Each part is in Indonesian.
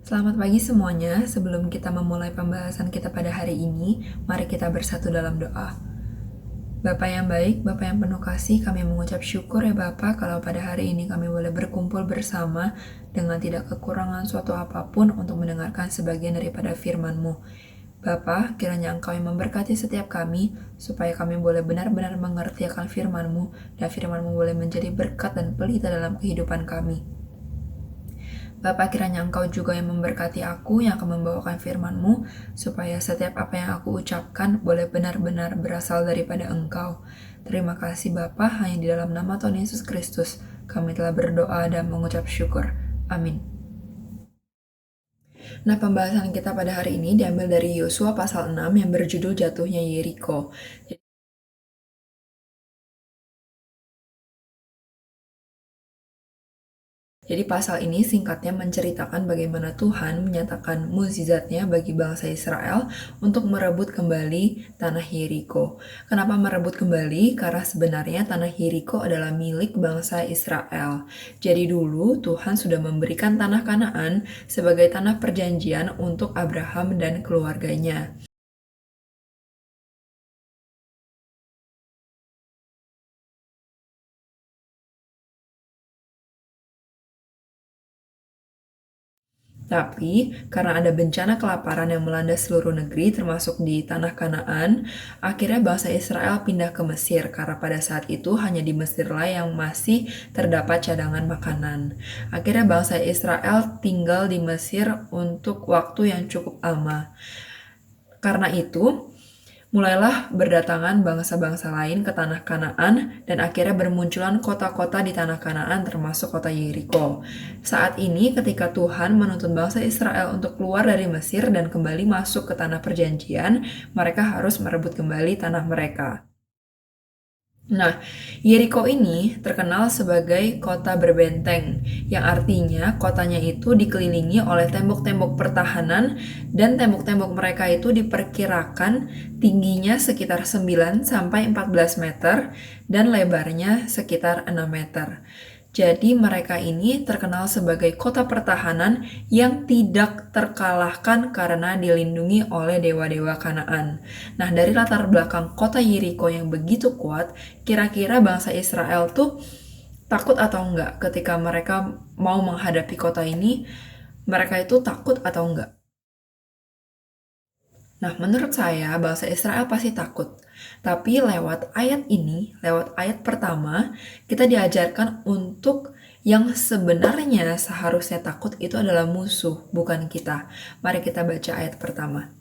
Selamat pagi semuanya. Sebelum kita memulai pembahasan kita pada hari ini, mari kita bersatu dalam doa. Bapa yang baik, Bapa yang penuh kasih, kami mengucap syukur ya Bapa kalau pada hari ini kami boleh berkumpul bersama dengan tidak kekurangan suatu apapun untuk mendengarkan sebagian daripada firman-Mu. Bapa, kiranya Engkau yang memberkati setiap kami, supaya kami boleh benar-benar mengerti akan firman-Mu, dan firman-Mu boleh menjadi berkat dan pelita dalam kehidupan kami. Bapa, kiranya Engkau juga yang memberkati aku yang akan membawakan firman-Mu, supaya setiap apa yang aku ucapkan boleh benar-benar berasal daripada Engkau. Terima kasih Bapa, hanya di dalam nama Tuhan Yesus Kristus, kami telah berdoa dan mengucap syukur. Amin. Nah, pembahasan kita pada hari ini diambil dari Yosua pasal 6 yang berjudul Jatuhnya Yeriko. Jadi pasal ini singkatnya menceritakan bagaimana Tuhan menyatakan mukjizatnya bagi bangsa Israel untuk merebut kembali tanah Yeriko. Kenapa merebut kembali? Karena sebenarnya tanah Yeriko adalah milik bangsa Israel. Jadi dulu Tuhan sudah memberikan tanah Kanaan sebagai tanah perjanjian untuk Abraham dan keluarganya. Tapi, karena ada bencana kelaparan yang melanda seluruh negeri, termasuk di tanah Kanaan, akhirnya bangsa Israel pindah ke Mesir, karena pada saat itu hanya di Mesirlah yang masih terdapat cadangan makanan. Akhirnya bangsa Israel tinggal di Mesir untuk waktu yang cukup lama. Karena itu, mulailah berdatangan bangsa-bangsa lain ke tanah Kanaan dan akhirnya bermunculan kota-kota di tanah Kanaan termasuk kota Yeriko. Saat ini ketika Tuhan menuntun bangsa Israel untuk keluar dari Mesir dan kembali masuk ke tanah perjanjian, mereka harus merebut kembali tanah mereka. Nah, Yeriko ini terkenal sebagai kota berbenteng, yang artinya kotanya itu dikelilingi oleh tembok-tembok pertahanan dan tembok-tembok mereka itu diperkirakan tingginya sekitar 9-14 meter dan lebarnya sekitar 6 meter. Jadi mereka ini terkenal sebagai kota pertahanan yang tidak terkalahkan karena dilindungi oleh dewa-dewa Kanaan. Nah, dari latar belakang kota Yeriko yang begitu kuat, kira-kira bangsa Israel tuh takut atau enggak ketika mereka mau menghadapi kota ini? Mereka itu takut atau enggak? Nah, menurut saya bangsa Israel pasti takut. Tapi lewat ayat ini, lewat ayat pertama, kita diajarkan untuk yang sebenarnya seharusnya takut itu adalah musuh, bukan kita. Mari kita baca ayat pertama.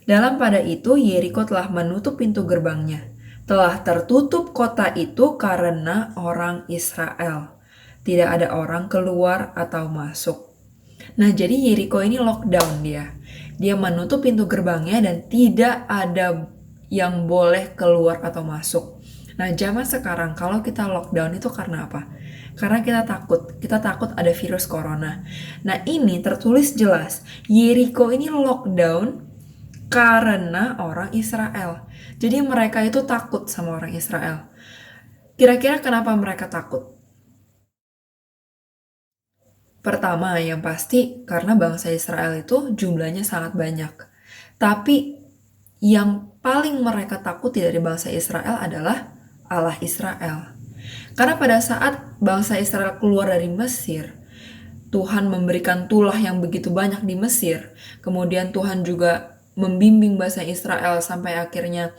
Dalam pada itu, Yeriko telah menutup pintu gerbangnya. Telah tertutup kota itu karena orang Israel. Tidak ada orang keluar atau masuk. Nah, jadi Yeriko ini lockdown dia. Dia menutup pintu gerbangnya dan tidak ada yang boleh keluar atau masuk. Nah, zaman sekarang kalau kita lockdown itu karena apa? Karena kita takut. Kita takut ada virus corona. Nah, ini tertulis jelas. Yeriko ini lockdown karena orang Israel. Jadi mereka itu takut sama orang Israel. Kira-kira kenapa mereka takut? Pertama, yang pasti karena bangsa Israel itu jumlahnya sangat banyak. Tapi yang paling mereka takuti dari bangsa Israel adalah Allah Israel. Karena pada saat bangsa Israel keluar dari Mesir, Tuhan memberikan tulah yang begitu banyak di Mesir. Kemudian Tuhan juga membimbing bangsa Israel sampai akhirnya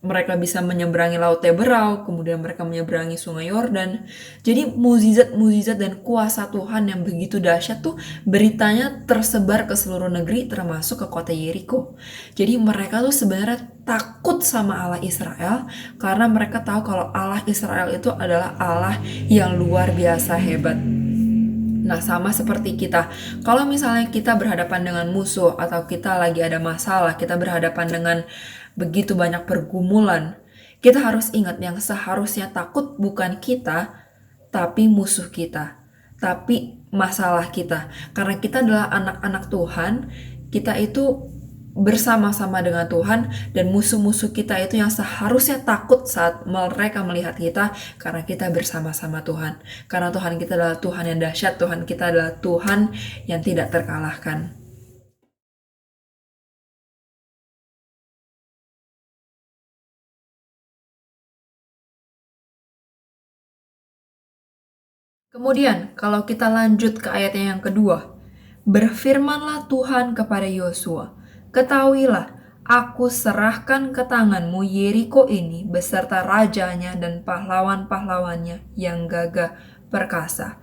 mereka bisa menyeberangi Laut Teberau, kemudian mereka menyeberangi Sungai Yordan. Jadi mukjizat-mukjizat dan kuasa Tuhan yang begitu dahsyat tuh beritanya tersebar ke seluruh negeri termasuk ke kota Yeriko. Jadi mereka tuh sebenarnya takut sama Allah Israel karena mereka tahu kalau Allah Israel itu adalah Allah yang luar biasa hebat. Nah, sama seperti kita. Kalau misalnya kita berhadapan dengan musuh atau kita lagi ada masalah, kita berhadapan dengan begitu banyak pergumulan, kita harus ingat yang seharusnya takut bukan kita, tapi musuh kita. Tapi masalah kita. Karena kita adalah anak-anak Tuhan, kita itu bersama-sama dengan Tuhan, dan musuh-musuh kita itu yang seharusnya takut saat mereka melihat kita, karena kita bersama-sama Tuhan. Karena Tuhan kita adalah Tuhan yang dahsyat, Tuhan kita adalah Tuhan yang tidak terkalahkan. Kemudian, kalau kita lanjut ke ayatnya yang kedua, berfirmanlah Tuhan kepada Yosua, ketahuilah, aku serahkan ke tanganmu Yeriko ini beserta rajanya dan pahlawan-pahlawannya yang gagah perkasa.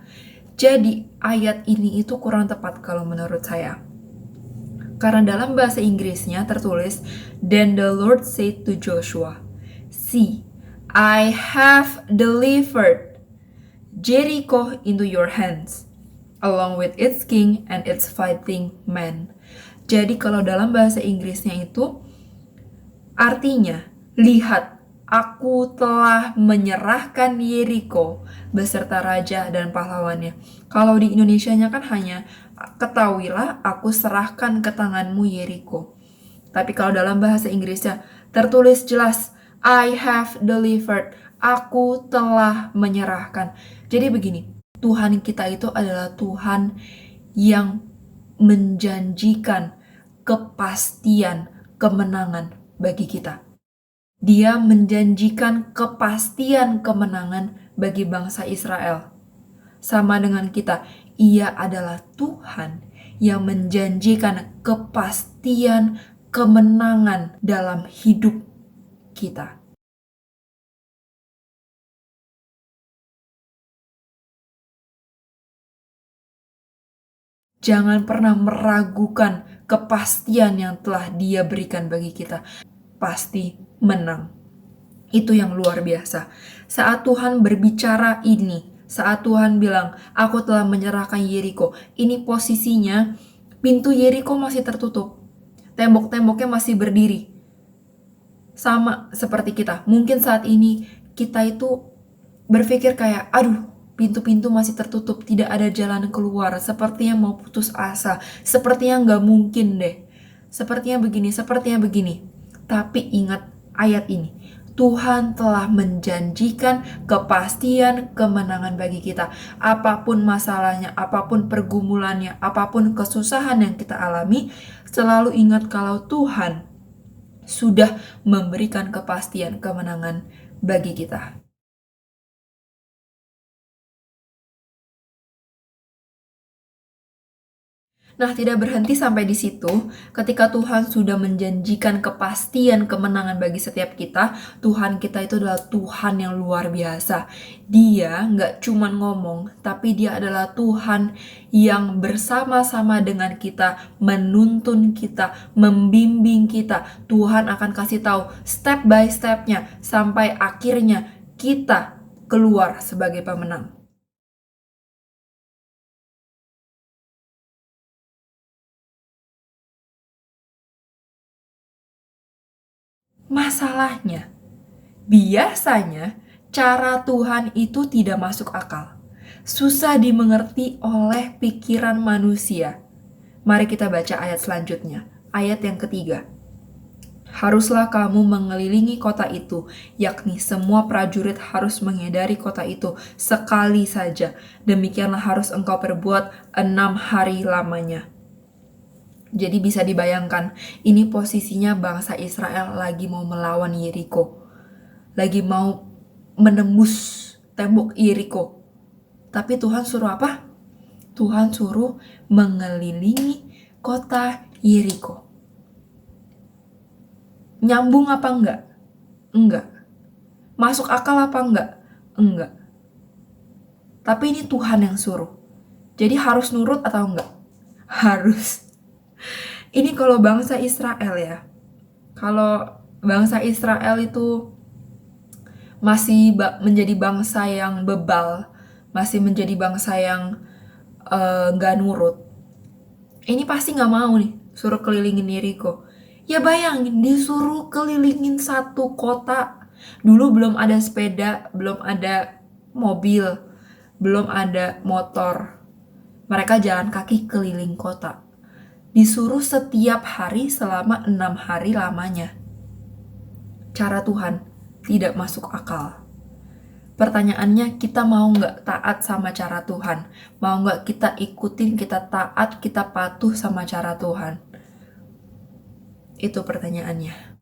Jadi, ayat ini itu kurang tepat kalau menurut saya. Karena dalam bahasa Inggrisnya tertulis, Then the Lord said to Joshua, See, I have delivered Jericho into your hands, along with its king and its fighting men. Jadi kalau dalam bahasa Inggrisnya itu artinya, lihat, aku telah menyerahkan Yeriko beserta raja dan pahlawannya. Kalau di Indonesianya kan hanya, ketahuilah aku serahkan ke tanganmu Yeriko. Tapi kalau dalam bahasa Inggrisnya tertulis jelas, I have delivered, aku telah menyerahkan. Jadi begini, Tuhan kita itu adalah Tuhan yang menjanjikan kepastian kemenangan bagi kita. Dia menjanjikan kepastian kemenangan bagi bangsa Israel. Sama dengan kita, Ia adalah Tuhan yang menjanjikan kepastian kemenangan dalam hidup kita. Jangan pernah meragukan kepastian yang telah Dia berikan bagi kita. Pasti menang. Itu yang luar biasa. Saat Tuhan berbicara ini, saat Tuhan bilang, aku telah menyerahkan Yeriko, ini posisinya pintu Yeriko masih tertutup. Tembok-temboknya masih berdiri. Sama seperti kita. Mungkin saat ini kita itu berpikir kayak, aduh, pintu-pintu masih tertutup, tidak ada jalan keluar, sepertinya mau putus asa, sepertinya nggak mungkin deh, sepertinya begini. Tapi ingat ayat ini, Tuhan telah menjanjikan kepastian kemenangan bagi kita. Apapun masalahnya, apapun pergumulannya, apapun kesusahan yang kita alami, selalu ingat kalau Tuhan sudah memberikan kepastian kemenangan bagi kita. Nah, tidak berhenti sampai di situ. Ketika Tuhan sudah menjanjikan kepastian kemenangan bagi setiap kita, Tuhan kita itu adalah Tuhan yang luar biasa. Dia nggak cuma ngomong, tapi Dia adalah Tuhan yang bersama-sama dengan kita, menuntun kita, membimbing kita. Tuhan akan kasih tahu step by step-nya, sampai akhirnya kita keluar sebagai pemenang. Masalahnya, biasanya cara Tuhan itu tidak masuk akal. Susah dimengerti oleh pikiran manusia. Mari kita baca ayat selanjutnya. Ayat yang ketiga. Haruslah kamu mengelilingi kota itu, yakni semua prajurit harus mengedari kota itu sekali saja. Demikianlah harus engkau perbuat 6 hari lamanya. Jadi bisa dibayangkan, ini posisinya bangsa Israel lagi mau melawan Yeriko. Lagi mau menembus tembok Yeriko. Tapi Tuhan suruh apa? Tuhan suruh mengelilingi kota Yeriko. Nyambung apa enggak? Enggak. Masuk akal apa enggak? Enggak. Tapi ini Tuhan yang suruh. Jadi harus nurut atau enggak? Harus. Ini kalau bangsa Israel ya. Kalau bangsa Israel itu masih menjadi bangsa yang bebal, masih menjadi bangsa yang gak nurut. Ini pasti gak mau nih suruh kelilingin Yeriko. Ya bayangin, disuruh kelilingin satu kota. Dulu belum ada sepeda, belum ada mobil, belum ada motor. Mereka jalan kaki keliling kota. disuruh setiap hari selama 6 hari lamanya. Cara Tuhan tidak masuk akal. Pertanyaannya, kita mau nggak taat sama cara Tuhan? Mau nggak kita ikutin, kita taat, kita patuh sama cara Tuhan? Itu pertanyaannya.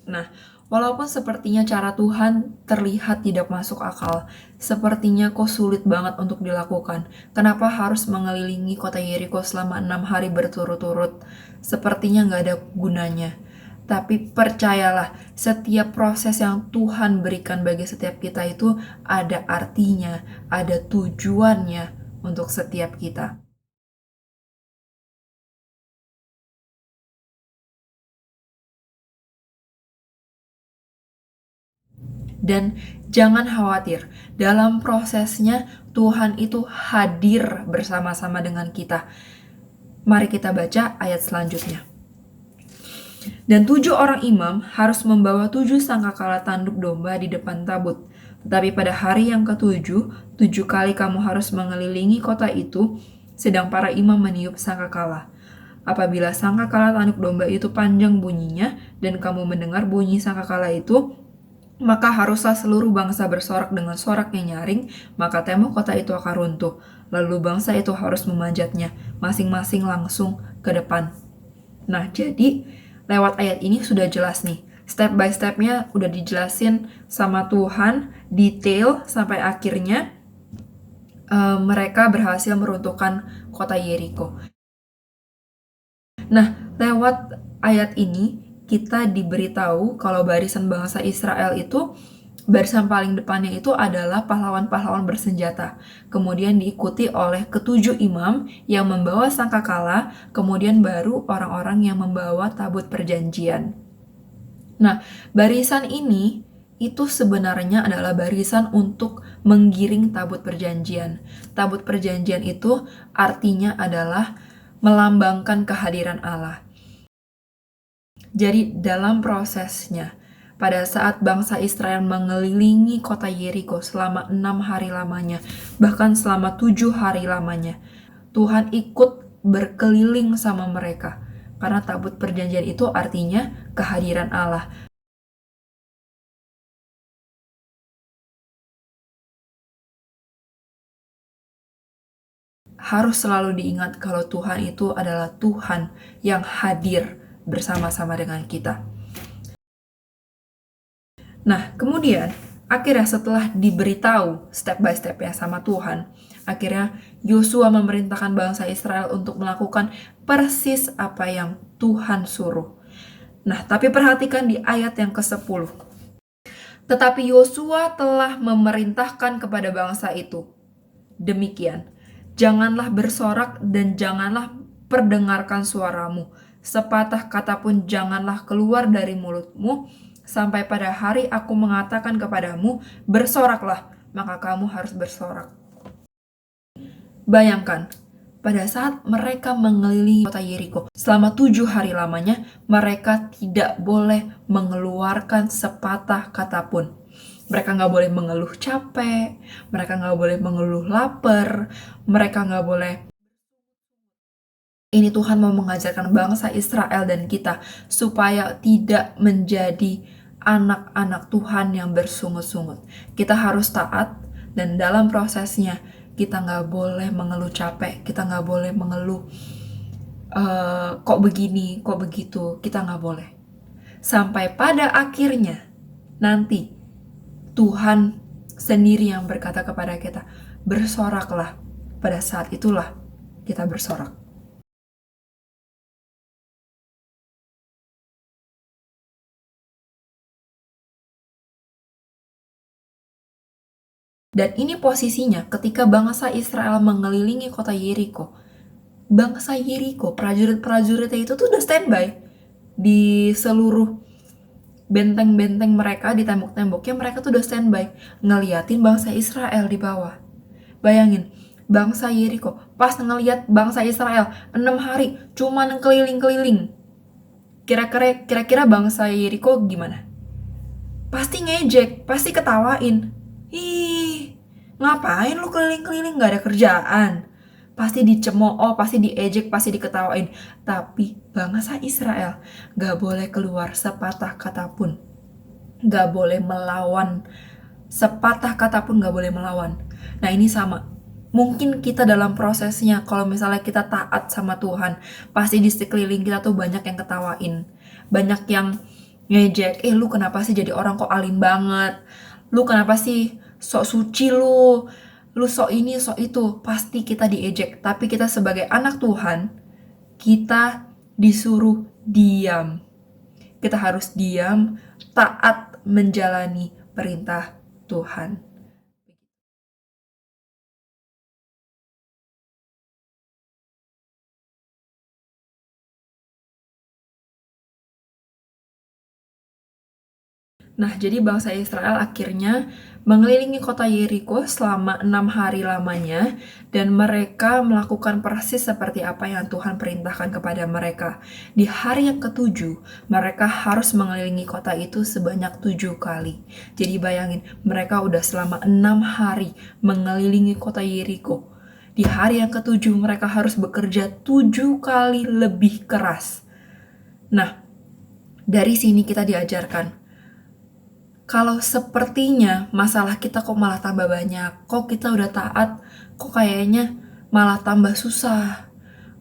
Nah, walaupun sepertinya cara Tuhan terlihat tidak masuk akal, sepertinya kok sulit banget untuk dilakukan. Kenapa harus mengelilingi kota Yeriko selama 6 hari berturut-turut? Sepertinya nggak ada gunanya. Tapi percayalah, setiap proses yang Tuhan berikan bagi setiap kita itu ada artinya, ada tujuannya untuk setiap kita. Dan jangan khawatir, dalam prosesnya Tuhan itu hadir bersama-sama dengan kita. Mari kita baca ayat selanjutnya. Dan 7 orang imam harus membawa 7 sangkakala tanduk domba di depan tabut. Tetapi pada hari yang ketujuh, 7 kali kamu harus mengelilingi kota itu, sedang para imam meniup sangkakala. Apabila sangkakala tanduk domba itu panjang bunyinya, dan kamu mendengar bunyi sangkakala itu, maka haruslah seluruh bangsa bersorak dengan sorak yang nyaring, maka tembok kota itu akan runtuh. Lalu bangsa itu harus memanjatnya, masing-masing langsung ke depan. Nah, jadi lewat ayat ini sudah jelas nih. Step by stepnya udah dijelasin sama Tuhan, detail sampai akhirnya mereka berhasil meruntuhkan kota Yeriko. Nah, lewat ayat ini kita diberitahu kalau barisan bangsa Israel itu, barisan paling depannya itu adalah pahlawan-pahlawan bersenjata. Kemudian diikuti oleh ketujuh imam yang membawa sangkakala, kemudian baru orang-orang yang membawa tabut perjanjian. Nah, barisan ini itu sebenarnya adalah barisan untuk menggiring tabut perjanjian. Tabut perjanjian itu artinya adalah melambangkan kehadiran Allah. Jadi dalam prosesnya, pada saat bangsa Israel mengelilingi kota Yeriko selama 6 hari lamanya, bahkan selama 7 hari lamanya, Tuhan ikut berkeliling sama mereka. Karena tabut perjanjian itu artinya kehadiran Allah. Harus selalu diingat kalau Tuhan itu adalah Tuhan yang hadir bersama-sama dengan kita. Nah, kemudian akhirnya setelah diberitahu step by step-nya sama Tuhan, akhirnya Yosua memerintahkan bangsa Israel untuk melakukan persis apa yang Tuhan suruh. Nah, tapi perhatikan di ayat yang ke-10. Tetapi Yosua telah memerintahkan kepada bangsa itu, demikian, janganlah bersorak dan janganlah perdengarkan suaramu, sepatah kata pun janganlah keluar dari mulutmu, sampai pada hari aku mengatakan kepadamu, bersoraklah, maka kamu harus bersorak. Bayangkan, pada saat mereka mengelilingi kota Yeriko, selama 7 hari lamanya, mereka tidak boleh mengeluarkan sepatah kata pun. Mereka nggak boleh mengeluh capek, mereka nggak boleh mengeluh lapar, mereka nggak boleh. Ini Tuhan mau mengajarkan bangsa Israel dan kita supaya tidak menjadi anak-anak Tuhan yang bersungut-sungut. Kita harus taat, dan dalam prosesnya kita nggak boleh mengeluh capek, kita nggak boleh mengeluh kok begini, kok begitu, kita nggak boleh. Sampai pada akhirnya nanti Tuhan sendiri yang berkata kepada kita, bersoraklah. Pada saat itulah kita bersorak. Dan ini posisinya ketika bangsa Israel mengelilingi kota Yeriko. Bangsa Yeriko, prajurit-prajuritnya itu tuh udah standby di seluruh benteng-benteng mereka, di tembok-temboknya mereka tuh udah standby ngeliatin bangsa Israel di bawah. Bayangin, bangsa Yeriko pas ngeliat bangsa Israel 6 hari cuman keliling-keliling. Kira-kira bangsa Yeriko gimana? Pasti ngejek, pasti ketawain. Ih, ngapain lu keliling-keliling gak ada kerjaan? Pasti dicemooh, pasti diejek, pasti diketawain. Tapi bangsa Israel gak boleh keluar sepatah kata pun. Gak boleh melawan. Sepatah kata pun gak boleh melawan. Nah ini sama. Mungkin kita dalam prosesnya, kalau misalnya kita taat sama Tuhan, pasti di sekeliling kita tuh banyak yang ketawain. Banyak yang ngejek, lu kenapa sih jadi orang kok alim banget? Lu kenapa sih sok suci lu? Lu sok ini, sok itu. Pasti kita diejek. Tapi kita sebagai anak Tuhan, kita disuruh diam. Kita harus diam, taat menjalani perintah Tuhan. Nah, jadi bangsa Israel akhirnya mengelilingi kota Yeriko selama 6 hari lamanya, dan mereka melakukan persis seperti apa yang Tuhan perintahkan kepada mereka. Di hari yang ketujuh, mereka harus mengelilingi kota itu sebanyak 7 kali. Jadi bayangin, mereka udah selama 6 hari mengelilingi kota Yeriko. Di hari yang ketujuh, mereka harus bekerja 7 kali lebih keras. Nah, dari sini kita diajarkan, kalau sepertinya masalah kita kok malah tambah banyak, kok kita udah taat, kok kayaknya malah tambah susah,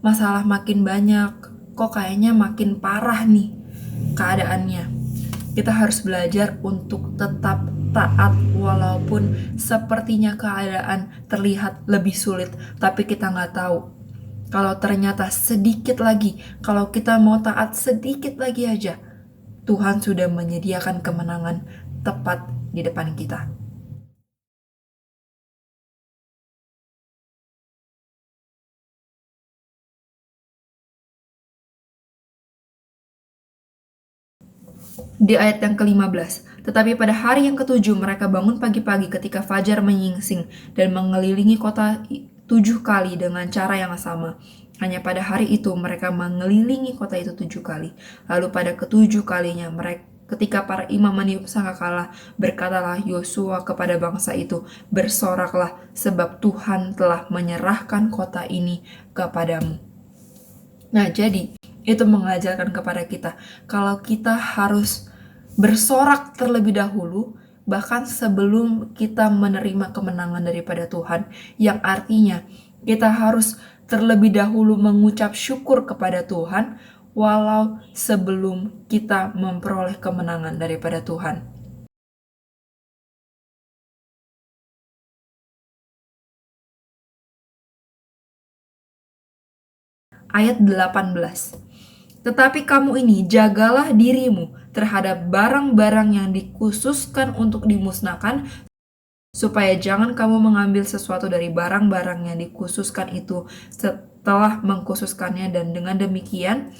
masalah makin banyak, kok kayaknya makin parah nih keadaannya. Kita harus belajar untuk tetap taat walaupun sepertinya keadaan terlihat lebih sulit, tapi kita nggak tahu. Kalau ternyata sedikit lagi, kalau kita mau taat sedikit lagi aja, Tuhan sudah menyediakan kemenangan tepat di depan kita. Di ayat yang ke-15, tetapi pada hari yang ketujuh mereka bangun pagi-pagi ketika fajar menyingsing dan mengelilingi kota 7 kali dengan cara yang sama. Hanya pada hari itu mereka mengelilingi kota itu 7 kali. Lalu pada ketujuh kalinya mereka ketika para imam meniup sangkakala, berkatalah Yosua kepada bangsa itu, bersoraklah sebab Tuhan telah menyerahkan kota ini kepadamu. Nah, jadi itu mengajarkan kepada kita kalau kita harus bersorak terlebih dahulu, bahkan sebelum kita menerima kemenangan daripada Tuhan, yang artinya kita harus terlebih dahulu mengucap syukur kepada Tuhan walau sebelum kita memperoleh kemenangan daripada Tuhan. Ayat 18. Tetapi kamu ini jagalah dirimu terhadap barang-barang yang dikhususkan untuk dimusnahkan, supaya jangan kamu mengambil sesuatu dari barang-barang yang dikhususkan itu setelah mengkhususkannya, dan dengan demikian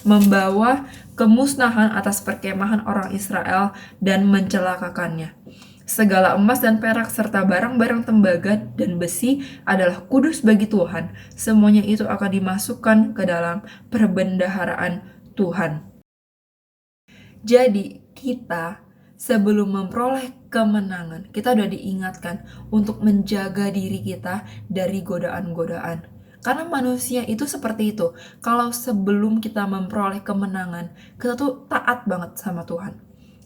membawa kemusnahan atas perkemahan orang Israel dan mencelakakannya. Segala emas dan perak serta barang-barang tembaga dan besi adalah kudus bagi Tuhan. Semuanya itu akan dimasukkan ke dalam perbendaharaan Tuhan. Jadi kita sebelum memperoleh kemenangan, kita udah diingatkan untuk menjaga diri kita dari godaan-godaan. Karena manusia itu seperti itu. Kalau sebelum kita memperoleh kemenangan, kita tuh taat banget sama Tuhan.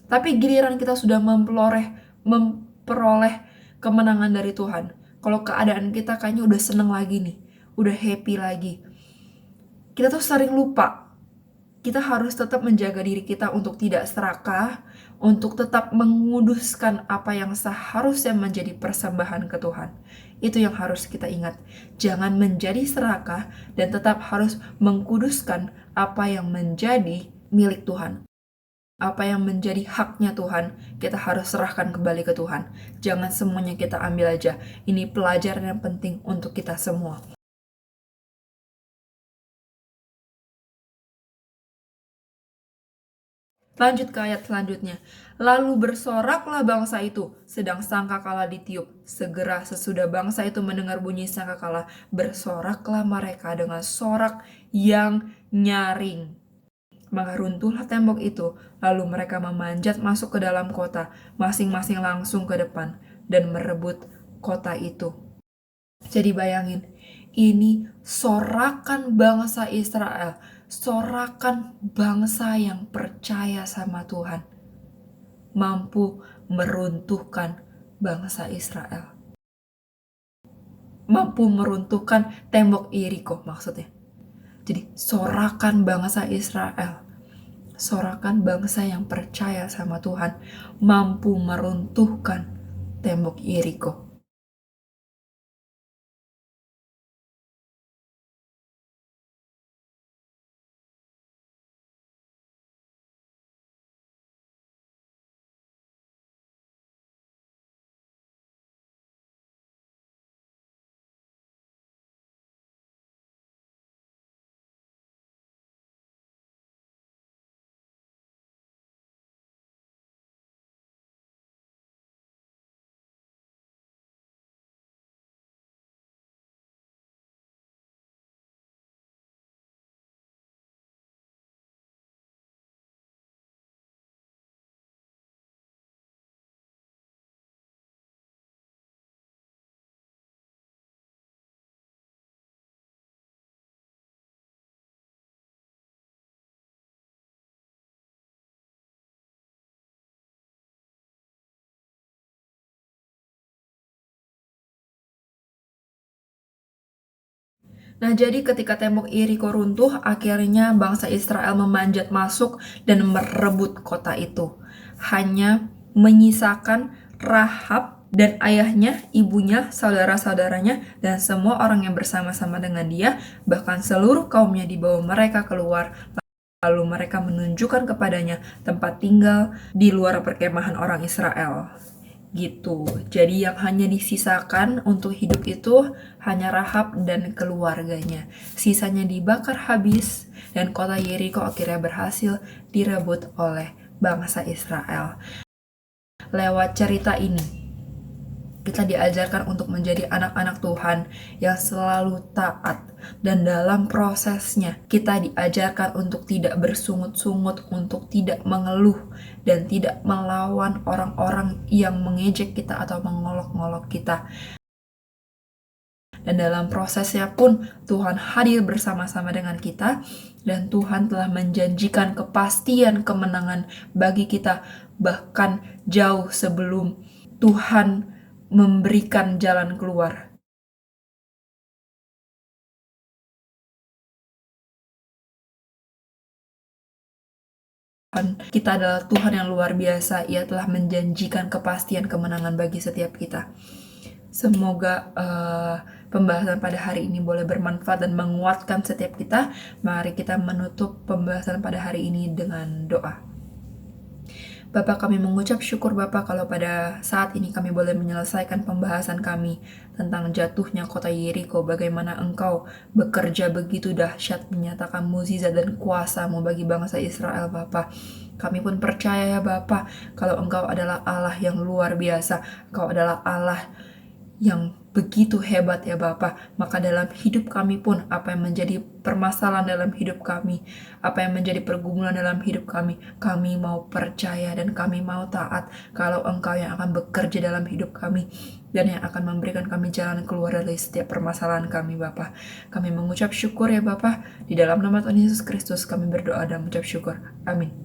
Tapi giliran kita sudah memperoleh kemenangan dari Tuhan, kalau keadaan kita kayaknya udah seneng lagi nih, udah happy lagi, kita tuh sering lupa. Kita harus tetap menjaga diri kita untuk tidak serakah, untuk tetap menguduskan apa yang seharusnya menjadi persembahan ke Tuhan. Itu yang harus kita ingat. Jangan menjadi serakah dan tetap harus mengkuduskan apa yang menjadi milik Tuhan. Apa yang menjadi haknya Tuhan, kita harus serahkan kembali ke Tuhan. Jangan semuanya kita ambil aja. Ini pelajaran yang penting untuk kita semua. Lanjut ke ayat selanjutnya. Lalu bersoraklah bangsa itu, sedang sangkakala ditiup. Segera sesudah bangsa itu mendengar bunyi sangkakala, bersoraklah mereka dengan sorak yang nyaring. Maka runtuhlah tembok itu, lalu mereka memanjat masuk ke dalam kota, masing-masing langsung ke depan. dan merebut kota itu. Jadi bayangin, ini sorakan bangsa Israel, sorakan bangsa yang percaya sama Tuhan, mampu meruntuhkan bangsa Israel. Mampu meruntuhkan tembok Yeriko maksudnya. Jadi sorakan bangsa Israel, sorakan bangsa yang percaya sama Tuhan, mampu meruntuhkan tembok Yeriko. Nah, jadi ketika tembok Yeriko runtuh, akhirnya bangsa Israel memanjat masuk dan merebut kota itu. Hanya menyisakan Rahab dan ayahnya, ibunya, saudara-saudaranya, dan semua orang yang bersama-sama dengan dia, bahkan seluruh kaumnya dibawa mereka keluar. Lalu mereka menunjukkan kepadanya tempat tinggal di luar perkemahan orang Israel. Gitu. Jadi yang hanya disisakan untuk hidup itu hanya Rahab dan keluarganya. Sisanya dibakar habis dan kota Yeriko akhirnya berhasil direbut oleh bangsa Israel. Lewat cerita ini, kita diajarkan untuk menjadi anak-anak Tuhan yang selalu taat. Dan dalam prosesnya, kita diajarkan untuk tidak bersungut-sungut, untuk tidak mengeluh, dan tidak melawan orang-orang yang mengejek kita atau mengolok-ngolok kita. Dan dalam prosesnya pun Tuhan hadir bersama-sama dengan kita, dan Tuhan telah menjanjikan kepastian kemenangan bagi kita, bahkan jauh sebelum Tuhan memberikan jalan keluar. Kita adalah Tuhan yang luar biasa. Ia telah menjanjikan kepastian kemenangan bagi setiap kita. Semoga pembahasan pada hari ini boleh bermanfaat dan menguatkan setiap kita. Mari kita menutup pembahasan pada hari ini dengan doa. Bapak, kami mengucap syukur Bapak kalau pada saat ini kami boleh menyelesaikan pembahasan kami tentang jatuhnya kota Yeriko, bagaimana Engkau bekerja begitu dahsyat menyatakan mukjizat dan kuasa-Mu bagi bangsa Israel Bapak. Kami pun percaya ya Bapak, kalau Engkau adalah Allah yang luar biasa, Engkau adalah Allah yang begitu hebat ya Bapa. Maka dalam hidup kami pun, apa yang menjadi permasalahan dalam hidup kami, apa yang menjadi pergumulan dalam hidup kami mau percaya dan kami mau taat kalau Engkau yang akan bekerja dalam hidup kami dan yang akan memberikan kami jalan keluar dari setiap permasalahan kami Bapa. Kami mengucap syukur ya Bapa. Di dalam nama Tuhan Yesus Kristus kami berdoa dan mengucap syukur. Amin.